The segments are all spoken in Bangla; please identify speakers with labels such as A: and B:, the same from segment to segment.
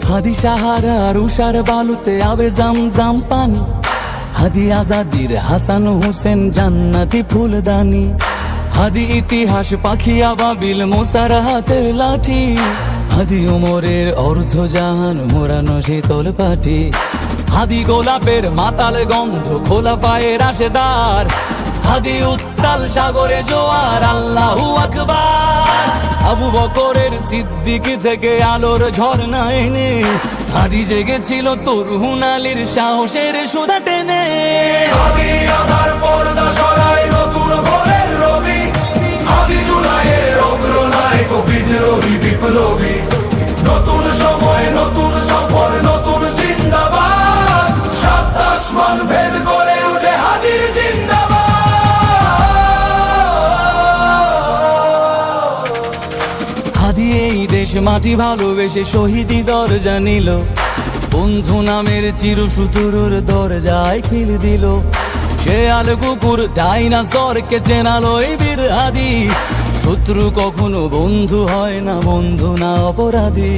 A: হাদি সাহারার উষার বালুতে আবে জামজাম পানি, হাদি আজাদির হাসান হোসেন জান্নাতি ফুলদানি, হাদি ইতিহাস পাখি আবাবিল মোসার হাতের লাঠি, হাদি ওমরের অর্ধজাহান মোরানো শীতল পাটি, হাদি গোলাপের মাতাল গন্ধ খোলা পায়ের আশেদার, হাদি উত্তাল সাগরে জোয়ার আল্লাহু আকবার। আবু বকরের সিদ্দিক থেকে আলোর ঝর্ণা এনে হাদি জেগেছিল তরুণ আলীর সাহসের সুধা টেনে।
B: হাদি আধার পর্দা সরায় নতুন ভোরের রবি, হাদি জুলাইয়ের অগ্রনায়ক বিদ্রোহী বিপ্লবী, নতুন সময় নতুন সফর নতুন জিন্দাবাদ, সাত আসমান ভেদ করে উঠে হাদির জিন্দাবাদ।
A: হাদি এই দেশ মাটি ভালোবেসে শহীদি দরজা নিল, বন্ধু নামের চিরসুতুরুর দরজায় খিল দিল, শেয়াল কুকুর ডাইনাসরকে চেনালো এই বীর হাদি, শত্রু কখনো বন্ধু হয় না, বন্ধু না অপরাধী।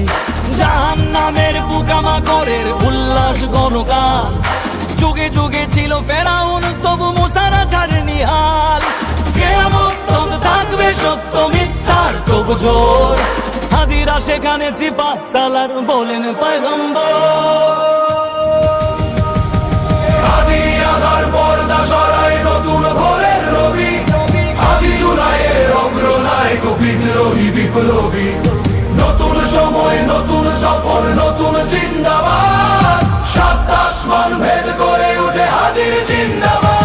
A: জাহান্নামের পোকামাকড়ের উল্লাস গণকাল, যুগে যুগে ছিল ফেরাউন তবু মুসারা ছাড়েনি হাল, কিয়ামত তক থাকবে সত্য মিথ্যার তোপ জোর, হাদিরা সেখানে সিপাহ সালার বলেন পয়গম্বর।
B: হাদি আধার পর্দা সরায় নতুন ভোরের রবি, হাদি জুলাইয়ের অগ্রনায়ক বিদ্রোহী বিপ্লবী, নতুন সময় নতুন সফর নতুন জিন্দাবাদ, সাত আসমান ভেদ করে উঠে হাদির জিন্দাবাদ।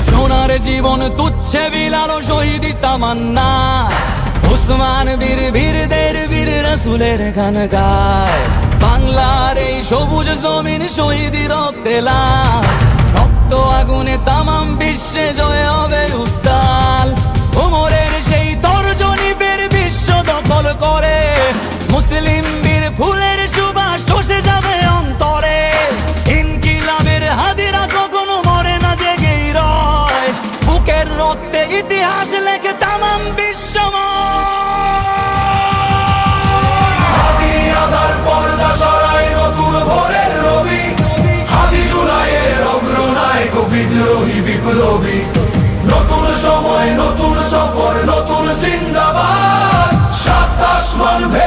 A: সোনার জীবন তুচ্ছে বিলালো শহীদি তামান্না, উসমান বীর বীরদের বীর রাসূলের গান গায়, বাংলার এই সবুজ জমিন শহীদি রক্তে লাল, রক্ত আগুনে তামাম বিশ্বে জয় হবে উত্তাল, ওমরের সেই তর্জনী ফের বিশ্ব দখল করে, মুসলিম বীর ফুলের সুবাস চষে যাবে অন্তরে, ইনকিলাবের হাদিরা কখনো মরে না জেগেই রয়, বুকের রক্তে ইতিহাস লেখে তামাম বিশ্বময়।
B: হাদি আধার পর্দা সরায় নতুন ভোরের রবি, হাদি জুলাইয়ের অগ্রনায়ক বিদ্রোহী বিপ্লবী, নতুন সময় নতুন সফর নতুন জিন্দাবাদ, সাত আসমান ভেদ